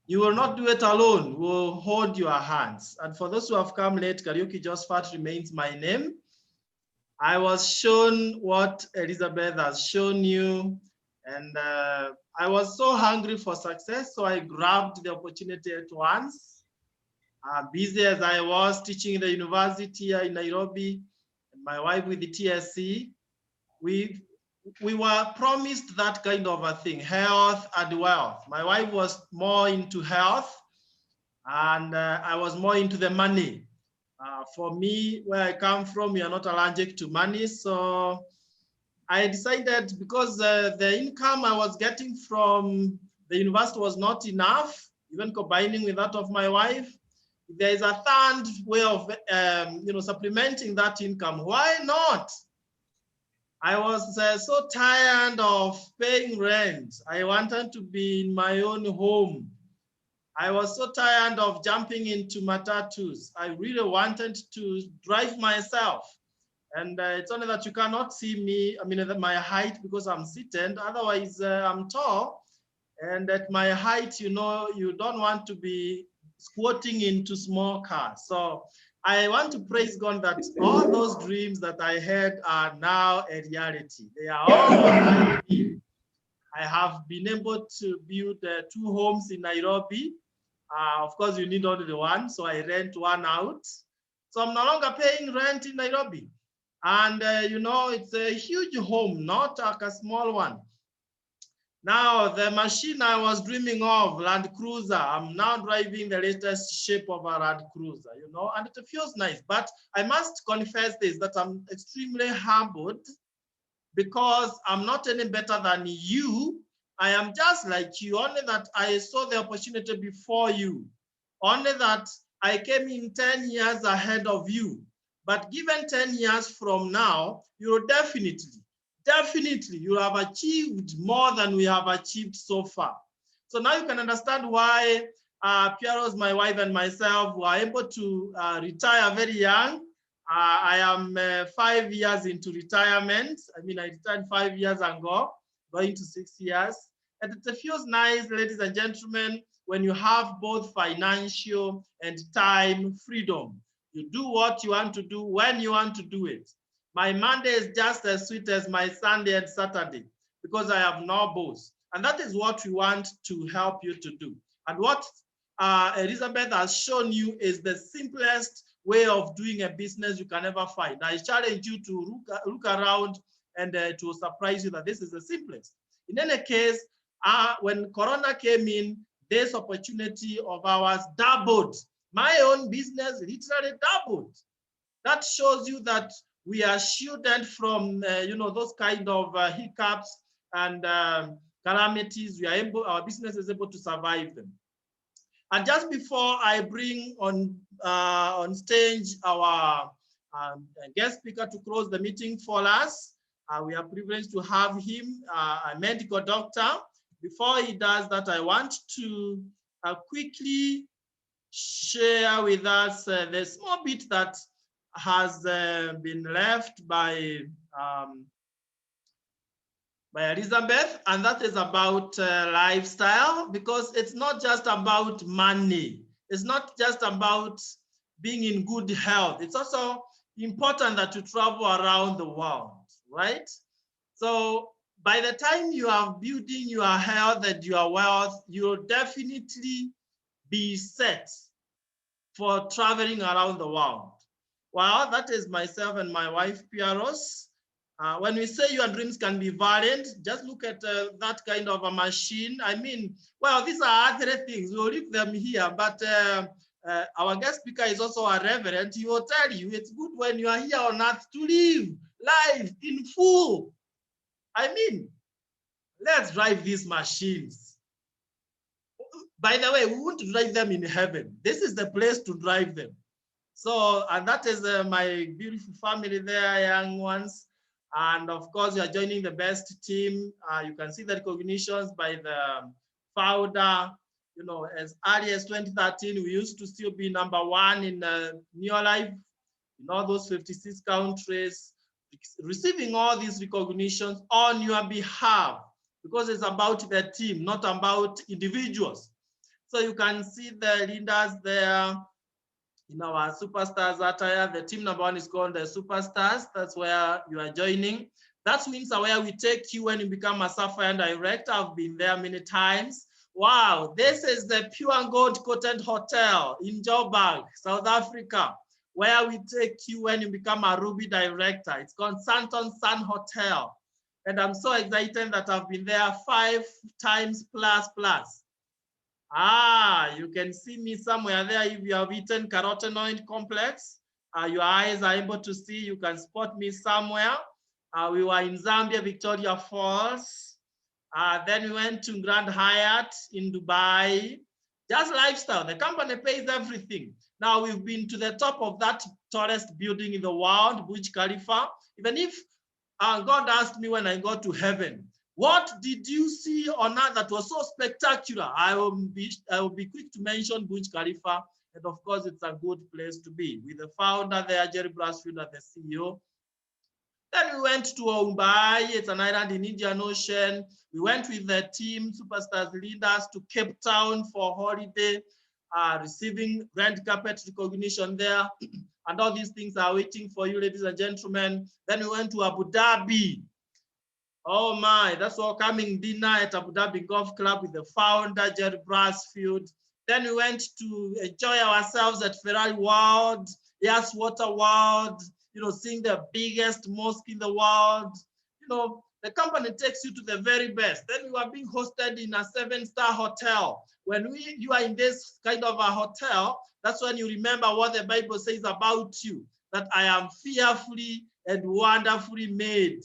Speaker 1: You will not do it alone. We'll hold your hands. And for those who have come late, Kariuki Josephat remains my name. I was shown what Elizabeth has shown you. And I was so hungry for success, so I grabbed the opportunity at once. Busy as I was teaching in the university here in Nairobi, and my wife with the TSC, we were promised that kind of a thing, health and wealth. My wife was more into health, and I was more into the money. For me, where I come from, we are not allergic to money, so I decided, because the income I was getting from the university was not enough, even combining with that of my wife, there is a third way of supplementing that income. Why not? I was so tired of paying rent. I wanted to be in my own home. I was so tired of jumping into matatus. I really wanted to drive myself. And it's only that you cannot see me, my height, because I'm seated. Otherwise, I'm tall. And at my height, you don't want to be squatting into small cars. So I want to praise God that all those dreams that I had are now a reality. They are all what I need. I have been able to build 2 homes in Nairobi. Of course, you need only one, so I rent one out. So I'm no longer paying rent in Nairobi. And you know, it's a huge home, not like a small one. Now, the machine I was dreaming of, Land Cruiser, I'm now driving the latest shape of a Land Cruiser, you know, and it feels nice. But I must confess this, that I'm extremely humbled because I'm not any better than you. I am just like you, only that I saw the opportunity before you. Only that I came in 10 years ahead of you. But given 10 years from now, you will definitely, you have achieved more than we have achieved so far. So now you can understand why Piaros, my wife, and myself were able to retire very young. I am 5 years into retirement. I mean, I retired 5 years ago, going to 6 years. And it feels nice, ladies and gentlemen, when you have both financial and time freedom. You do what you want to do when you want to do it. My Monday is just as sweet as my Sunday and Saturday because I have no boss. And that is what we want to help you to do. And what Elizabeth has shown you is the simplest way of doing a business you can ever find. I challenge you to look around and it will surprise you that this is the simplest. In any case, when Corona came in, this opportunity of ours doubled. My own business literally doubled. That shows you that we are shielded from you know, those kind of hiccups and calamities. We are able, our business is able to survive them. And just before I bring on stage our guest speaker to close the meeting for us, we are privileged to have him, a medical doctor. Before he does that, I want to quickly share with us the small bit that has been left by Elizabeth, and that is about lifestyle, because it's not just about money. It's not just about being in good health. It's also important that you travel around the world, right? So by the time you are building your health and your wealth, you'll definitely be set for traveling around the world. Well, that is myself and my wife, Piaros. When we say your dreams can be violent, just look at that kind of a machine. I mean, well, these are other things. We'll leave them here, but our guest speaker is also a reverend. He will tell you it's good when you are here on earth to live life in full. I mean, let's drive these machines. By the way, we won't drive them in heaven. This is the place to drive them. So, and that is my beautiful family there, young ones. And of course, you are joining the best team. You can see the recognitions by the founder. You know, as early as 2013, we used to still be #1 in Neolife, in all those 56 countries, receiving all these recognitions on your behalf, because it's about the team, not about individuals. So you can see the leaders there in our superstars attire. The team #1 is called the superstars. That's where you are joining. That's wings are where we take you when you become a Sapphire director. I've been there many times. Wow, this is the pure gold coated hotel in Joburg, South Africa, where we take you when you become a Ruby director. It's called Santon Sun Hotel. And I'm so excited that I've been there 5 times plus. You can see me somewhere there. If you have eaten carotenoid complex, your eyes are able to see. You can spot me somewhere. We were in Zambia, Victoria Falls. Then we went to Grand Hyatt in Dubai. Just lifestyle. The company pays everything. Now we've been to the top of that tallest building in the world, Burj Khalifa. Even if God asked me when I got to heaven, what did you see on earth that was so spectacular? I will be quick to mention Burj Khalifa, and of course, it's a good place to be with the founder there, Jerry Brasfield, the CEO. Then we went to Mumbai. It's an island in Indian Ocean. We went with the team, superstars leaders, to Cape Town for holiday, receiving red carpet recognition there. And all these things are waiting for you, ladies and gentlemen. Then we went to Abu Dhabi. Oh my, that's welcoming dinner at Abu Dhabi Golf Club with the founder, Jerry Brasfield. Then we went to enjoy ourselves at Ferrari World, Yes Water World, seeing the biggest mosque in the world. The company takes you to the very best. Then we were being hosted in a 7-star hotel. When you are in this kind of a hotel, that's when you remember what the Bible says about you, that I am fearfully and wonderfully made.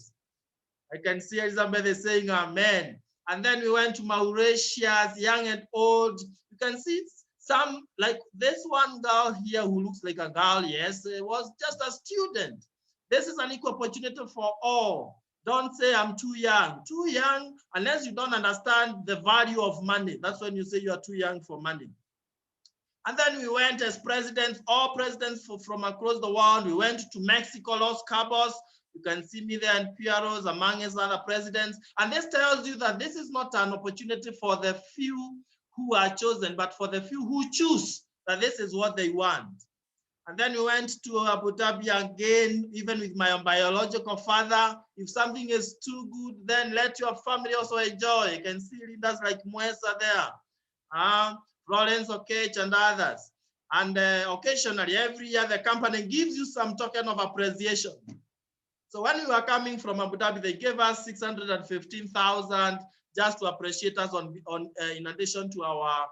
Speaker 1: I can see Elizabeth is saying amen. And then we went to Mauritius, young and old. You can see some, like this one girl here who looks like a girl, yes, was just a student. This is an equal opportunity for all. Don't say I'm too young. Too young, unless you don't understand the value of money. That's when you say you are too young for money. And then we went as presidents, all presidents from across the world. We went to Mexico, Los Cabos. You can see me there and Piero's among us other presidents. And this tells you that this is not an opportunity for the few who are chosen, but for the few who choose that this is what they want. And then we went to Abu Dhabi again, even with my biological father. If something is too good, then let your family also enjoy. You can see leaders like Mwesa there, Florence Okech and others. And occasionally, every year, the company gives you some token of appreciation. So when we were coming from Abu Dhabi, they gave us 615,000 just to appreciate us in addition to our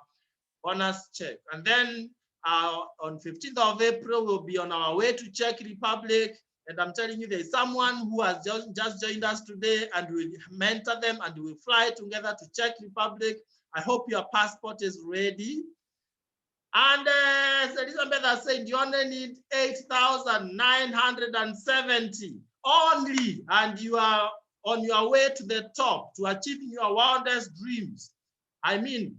Speaker 1: bonus check. And then on 15th of April, we'll be on our way to Czech Republic. And I'm telling you, there's someone who has just joined us today, and we'll mentor them and we'll fly together to Czech Republic. I hope your passport is ready. And Elizabeth has said you only need 8,970 only, and you are on your way to the top to achieving your wildest dreams. I mean,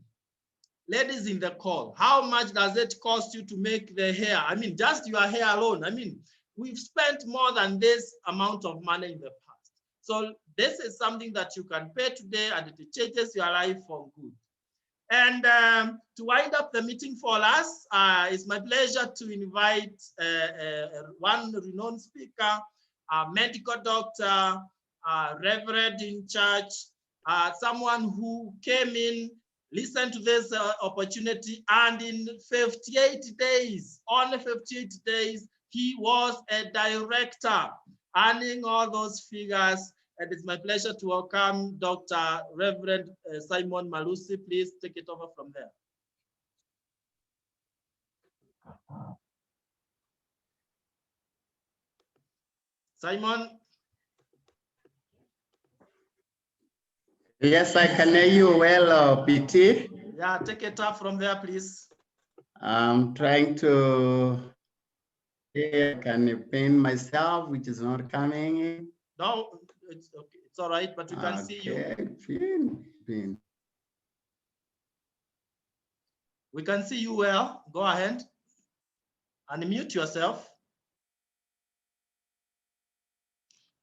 Speaker 1: ladies in the call, how much does it cost you to make the hair? I mean, just your hair alone. I mean, we've spent more than this amount of money in the past. So this is something that you can pay today, and it changes your life for good. And to wind up the meeting for us, it's my pleasure to invite one renowned speaker, a medical doctor, reverend in church, someone who came in, listened to this opportunity, and in 58 days, only 58 days, he was a director, earning all those figures. And it's my pleasure to welcome Dr. Reverend Simon Malusi. Please take it over from there. Simon?
Speaker 3: Yes, I can hear you well, PT.
Speaker 1: Yeah, take it up from there, please.
Speaker 3: I'm trying to hear, can pin myself, which is not coming in.
Speaker 1: No, it's okay. It's all right, but we can see you.
Speaker 3: Pin.
Speaker 1: We can see you well. Go ahead. Unmute yourself.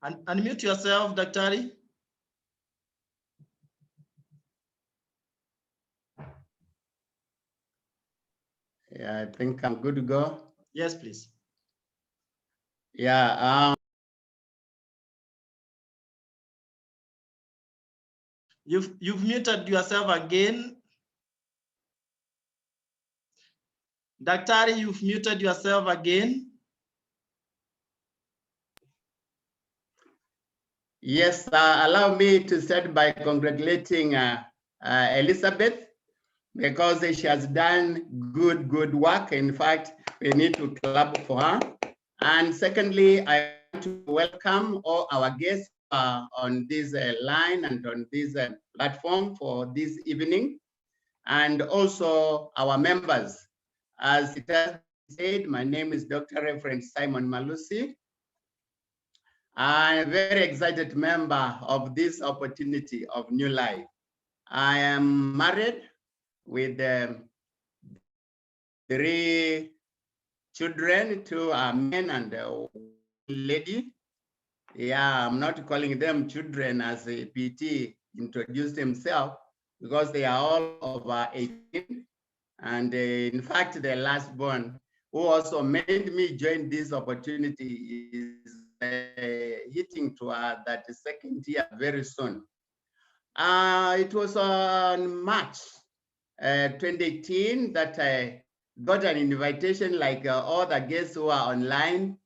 Speaker 1: Unmute yourself, Daktari.
Speaker 3: Yeah, I think I'm good to go.
Speaker 1: Yes, please.
Speaker 3: Yeah.
Speaker 1: You've muted yourself again. Daktari, you've muted yourself again.
Speaker 3: Yes, allow me to start by congratulating Elizabeth, because she has done good work. In fact, we need to clap for her. And secondly, I want to welcome all our guests on this line and on this platform for this evening, and also our members. As it has been said, my name is Dr. Reverend Simon Malusi. I'm a very excited member of this opportunity of new life. I am married with 3 children, 2 are men and a lady. Yeah, I'm not calling them children as a PT introduced himself, because they are all over 18. And in fact, the last born, who also made me join this opportunity, is hitting to that second year very soon. It was on March 2018 that I got an invitation like all the guests who are online.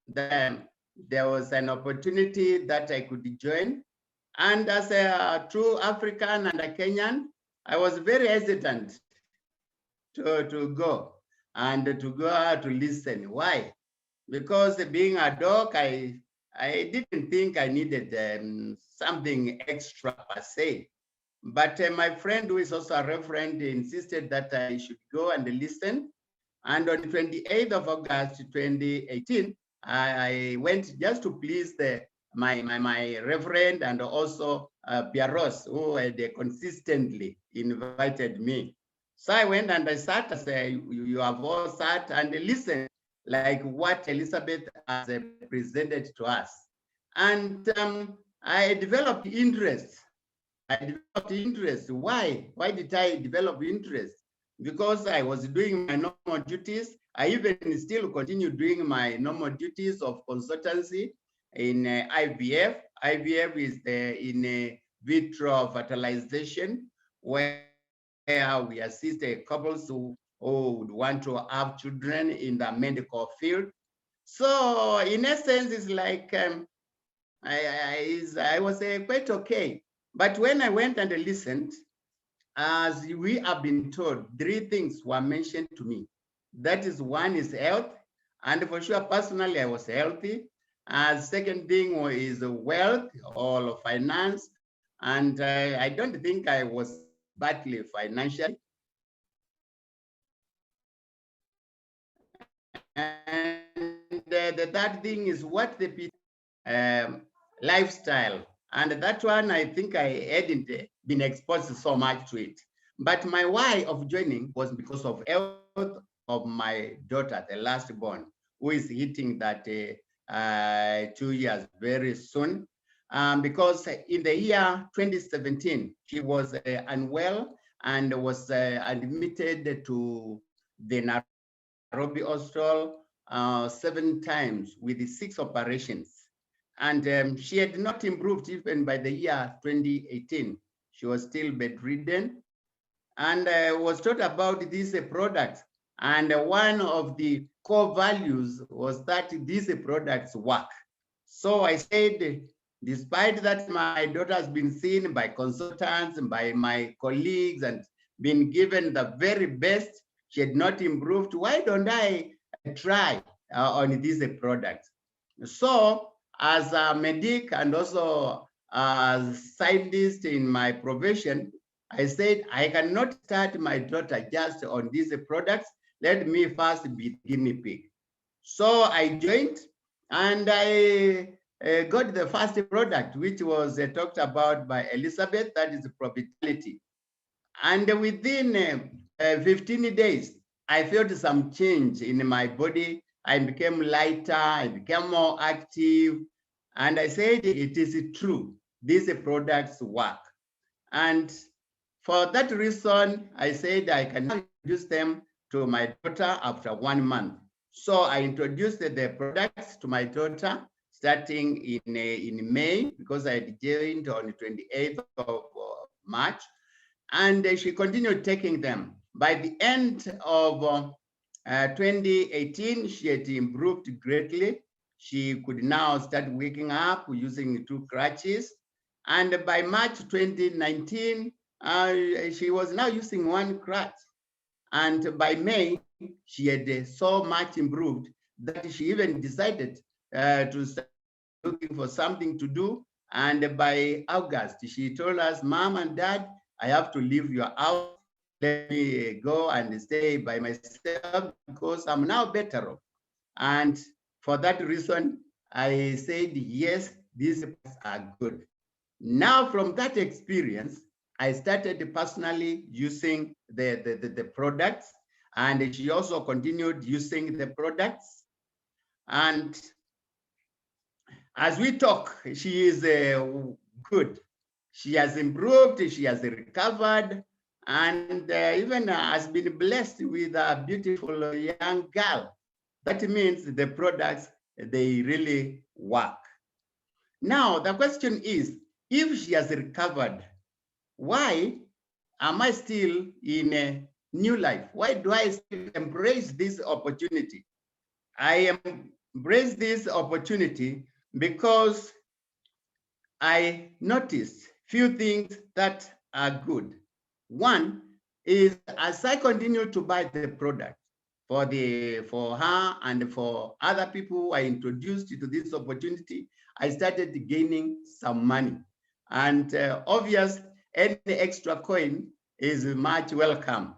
Speaker 3: Then there was an opportunity that I could join. And as a true African and a Kenyan, I was very hesitant to go and to listen. Why? Because being a dog, I didn't think I needed something extra per se. But my friend, who is also a reverend, insisted that I should go and listen. And on the 28th of August 2018, I went just to please my reverend and also Pierros, who had consistently invited me. So I went and I sat as you have all sat and listened, like what Elizabeth has presented to us. And I developed interest. Why? Why did I develop interest? Because I was doing my normal duties. I even still continue doing my normal duties of consultancy in IVF. IVF is in vitro fertilization, where we assist couples who would want to have children in the medical field. So in essence, it's like I was quite okay. But when I went and listened, as we have been told, 3 things were mentioned to me. That is, one is health. And for sure, personally, I was healthy. Second thing is wealth or finance. And I don't think I was badly financially. And the third thing is what the lifestyle. And that one, I think I hadn't been exposed so much to it. But my why of joining was because of health of my daughter, the last born, who is hitting that 2 years very soon. Because in the year 2017, she was unwell and was admitted to the Nairobi Hospital 7 times with 6 operations. And she had not improved even by the year 2018. She was still bedridden and was taught about these products. And one of the core values was that these products work. So I said, despite that my daughter has been seen by consultants and by my colleagues and been given the very best, she had not improved. Why don't I try on these products? So as a medic and also a scientist in my profession, I said, I cannot start my daughter just on these products. Let me first be guinea pig. So I joined and I got the first product, which was talked about by Elizabeth, that is Provitality. And within 15 days, I felt some change in my body. I became lighter, I became more active. And I said, it is true, these products work. And for that reason, I said I can introduce them to my daughter after 1 month. So I introduced the products to my daughter starting in May, because I had joined on the 28th of March. And she continued taking them. By the end of 2018, she had improved greatly. She could now start waking up using 2 crutches. And by March 2019, she was now using 1 crutch. And by May, she had so much improved that she even decided to start looking for something to do. And by August, she told us, Mom and Dad, I have to leave your house. Let me go and stay by myself because I'm now better off. And for that reason, I said, yes, these are good. Now, from that experience, I started personally using the products, and she also continued using the products. And as we talk, she is good. She has improved, she has recovered, and even has been blessed with a beautiful young girl. That means the products, they really work. Now, the question is, if she has recovered, why am I still in a new life? Why do I still embrace this opportunity? I embrace this opportunity because I noticed few things that are good. One is, as I continue to buy the product for her and for other people who I introduced to this opportunity, I started gaining some money. And obvious, any extra coin is much welcome.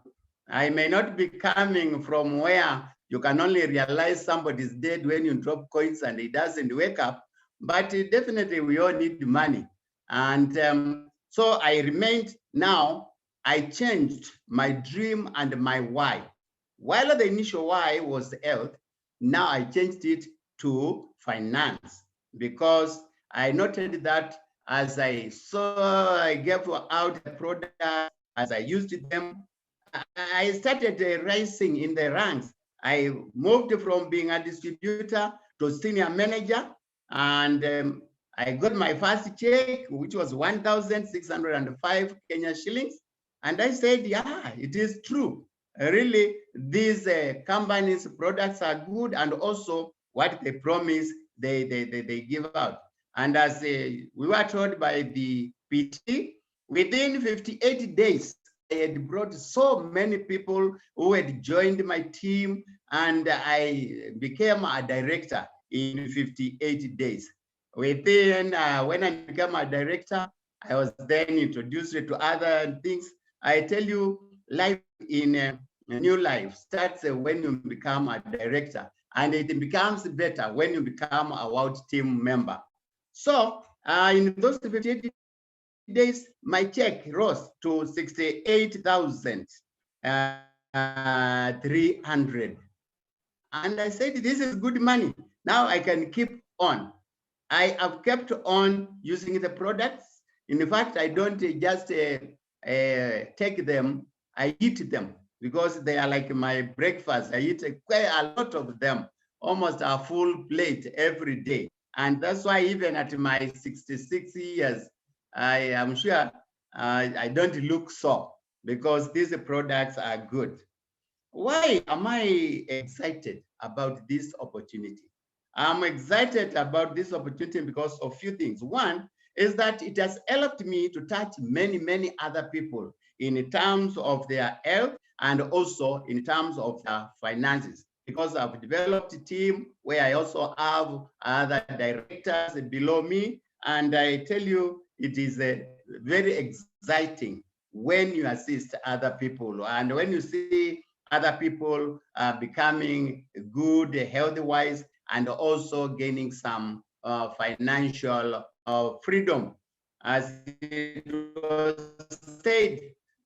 Speaker 3: I may not be coming from where you can only realize somebody's dead when you drop coins and he doesn't wake up, but definitely we all need money. And so I remained. Now I changed my dream and my why. While the initial why was health, now I changed it to finance, because I noted that as I saw, I gave out the product, as I used them, I started rising in the ranks. I moved from being a distributor to senior manager, and I got my first check, which was 1,605 Kenya shillings. And I said, yeah, it is true. Really, these companies' products are good, and also what they promise, they give out. And as we were told by the PT, within 58 days, I had brought so many people who had joined my team, and I became a director in 58 days. Within, when I became a director, I was then introduced to other things. I tell you, life in a new life starts when you become a director, and it becomes better when you become a world team member. So in those 58 days, my check rose to 68,300. And I said, this is good money. Now I can keep on. I have kept on using the products. In fact, I don't just take them, I eat them, because they are like my breakfast. I eat quite a lot of them, almost a full plate every day. And that's why even at my 66 years, I am sure I don't look so, because these products are good. Why am I excited about this opportunity? I'm excited about this opportunity because of a few things. One is that it has helped me to touch many, many other people in terms of their health and also in terms of their finances, because I've developed a team where I also have other directors below me. And I tell you, it is very exciting when you assist other people and when you see other people becoming good, health-wise, and also gaining some financial freedom. As it was said,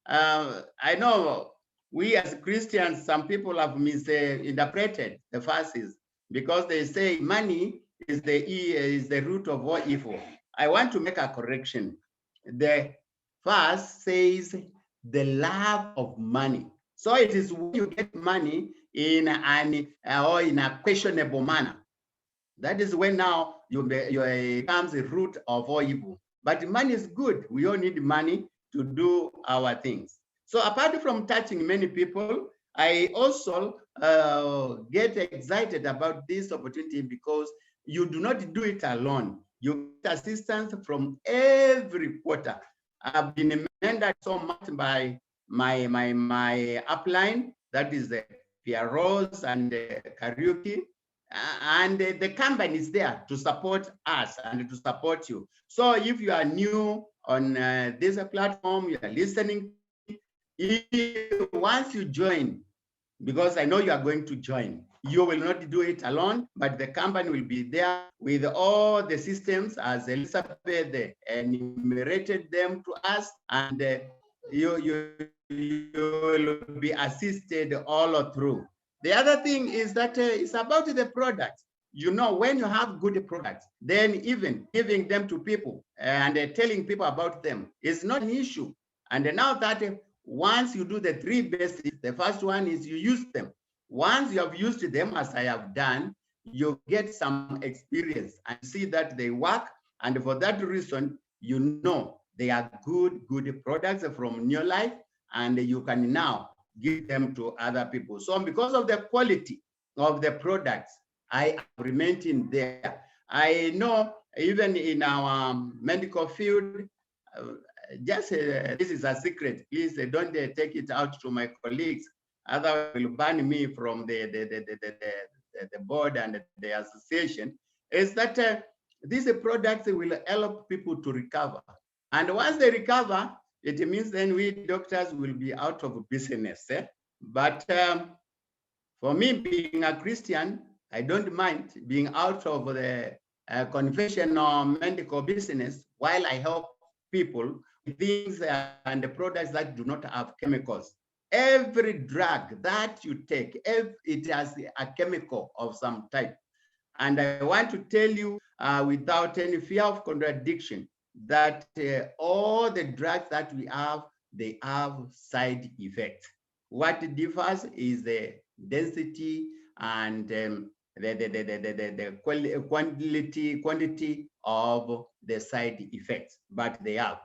Speaker 3: I know we as Christians, some people have misinterpreted the verses, because they say money is the root of all evil. I want to make a correction. The verse says the love of money. So it is when you get money in or in a questionable manner. That is when now you becomes the root of all evil. But money is good. We all need money to do our things. So apart from touching many people, I also get excited about this opportunity because you do not do it alone. You get assistance from every quarter. I've been mentored so much by my upline, that is the PROs and Kariuki, and the company is there to support us and to support you. So if you are new on this platform, you are listening, once you join, because I know you are going to join, you will not do it alone, but the company will be there with all the systems as Elizabeth enumerated them to us, and you will be assisted all through. The other thing is that it's about the products. You know, when you have good products, then even giving them to people and telling people about them is not an issue. And now that once you do the three basics, the first one is you use them. Once you have used them, as I have done, you get some experience and see that they work. And for that reason, you know they are good products from New Life. and you can now give them to other people. So because of the quality of the products, I am remaining there. I know even in our medical field, this is a secret. Please don't take it out to my colleagues. Otherwise, will ban me from the board and the association. Is that these products will help people to recover. And once they recover, it means then we doctors will be out of business. But for me, being a Christian, I don't mind being out of the conventional medical business while I help people with things and the products that do not have chemicals. Every drug that you take, it has a chemical of some type. And I want to tell you without any fear of contradiction that all the drugs that we have, they have side effects. What differs is the density and the quantity of the side effects, but they have.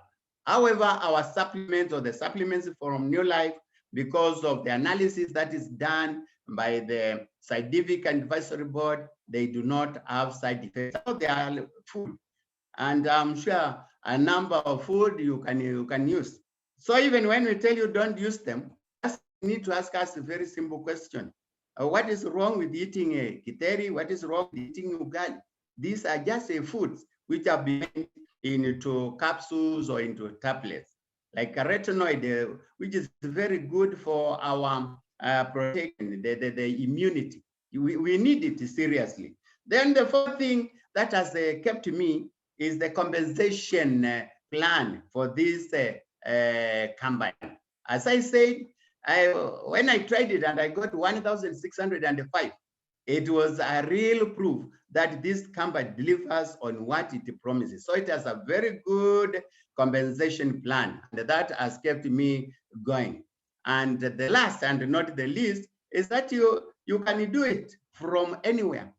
Speaker 3: However, our supplements or the supplements from New Life, because of the analysis that is done by the scientific advisory board, they do not have side effects. So they are food, and I'm sure a number of food you can use. So even when we tell you don't use them, you need to ask us a very simple question. What is wrong with eating kiteri? What is wrong with eating ugali? These are just foods which have been made into capsules or into tablets, like a retinoid, which is very good for our protection, the immunity. We need it seriously. Then the fourth thing that has kept me is the compensation plan for this company. As I said, when I tried it and I got 1,605, it was a real proof that this company delivers on what it promises. So it has a very good compensation plan, and that has kept me going. And the last and not the least is that you can do it from anywhere.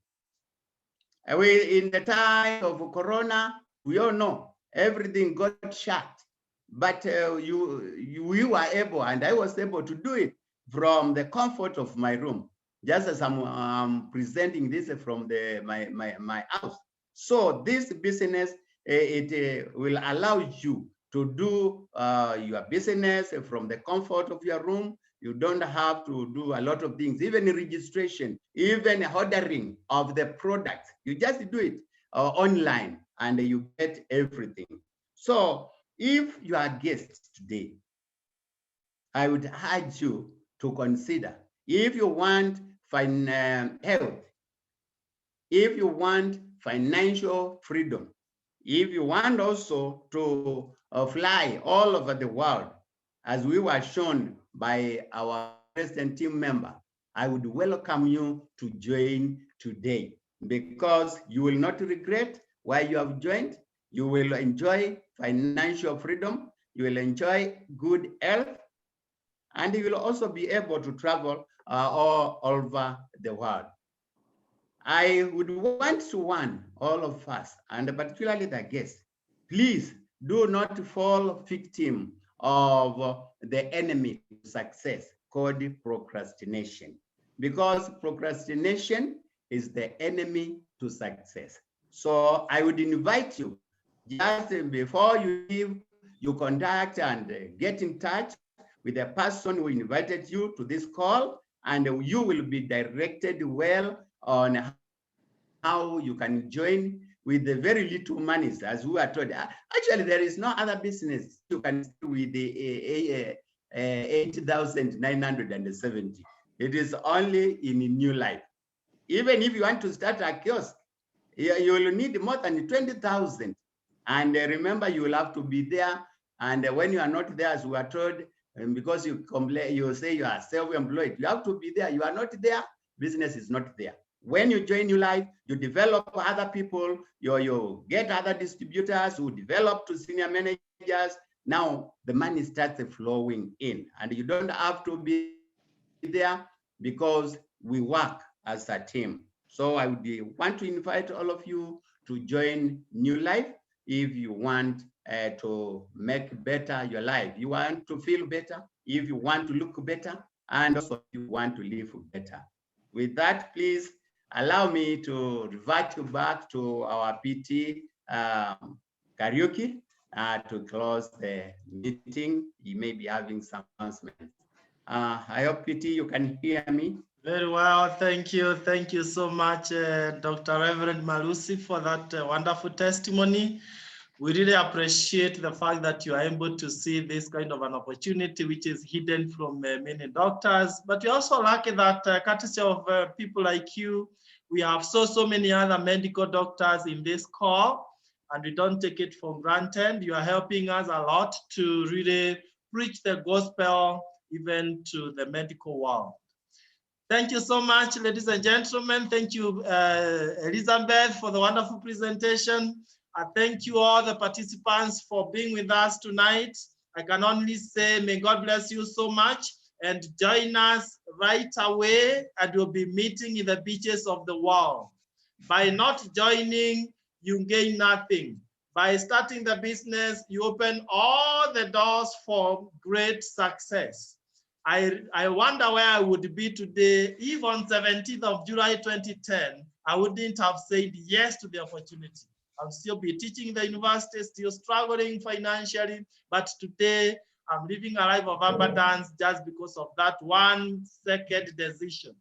Speaker 3: In the time of Corona, we all know everything got shut, but you were able, and I was able to do it from the comfort of my room, just as I'm presenting this from my house. So this business, it will allow you to do your business from the comfort of your room. You don't have to do a lot of things, even registration, even ordering of the product. You just do it online and you get everything. So if you are a guest today, I would urge you to consider, if you want health, if you want financial freedom, if you want also to fly all over the world, as we were shown by our president team member, I would welcome you to join today, because you will not regret why you have joined. You will enjoy financial freedom, you will enjoy good health, and you will also be able to travel all over the world. I would want to warn all of us, and particularly the guests, please do not fall victim of the enemy to success called procrastination, because procrastination is the enemy to success. So I would invite you, just before you leave, you contact and get in touch with the person who invited you to this call, and you will be directed well on how you can join with the very little money, as we are told. Actually, there is no other business you can do with the 8,970. It is only in New Life. Even if you want to start a kiosk, you will need more than 20,000. And remember, you will have to be there. And when you are not there, as we are told, because you complain, you say you are self-employed, you have to be there. You are not there, business is not there. When you join New Life, you develop other people, you get other distributors who develop to senior managers. Now the money starts flowing in, and you don't have to be there because we work as a team. So I would want to invite all of you to join New Life. if you want to make better your life. You want to feel better, if you want to look better, and also if you want to live better. With that, please allow me to revert you back to our PT Kariuki to close the meeting. He may be having some announcements. I hope, PT, you can hear me.
Speaker 1: Very well, thank you. Thank you so much, Dr. Reverend Malusi, for that wonderful testimony. We really appreciate the fact that you are able to see this kind of an opportunity, which is hidden from many doctors. But we're also lucky that courtesy of people like you, we have so many other medical doctors in this call, and we don't take it for granted. You are helping us a lot to really preach the gospel even to the medical world. Thank you so much, ladies and gentlemen. Thank you, Elizabeth, for the wonderful presentation. I thank you all the participants for being with us tonight. I can only say, may God bless you so much, and join us right away, and we'll be meeting in the beaches of the world. By not joining, you gain nothing. By starting the business, you open all the doors for great success. I wonder where I would be today if on 17th of July 2010, I wouldn't have said yes to the opportunity. I'll still be teaching in the university, still struggling financially, but today I'm living a life of abundance just because of that 1 second decision.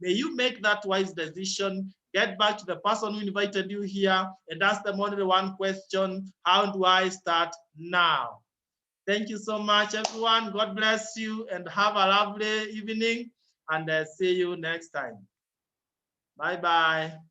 Speaker 1: May you make that wise decision, get back to the person who invited you here and ask them only one question: how do I start now? Thank you so much, everyone. God bless you and have a lovely evening, and see you next time. Bye-bye.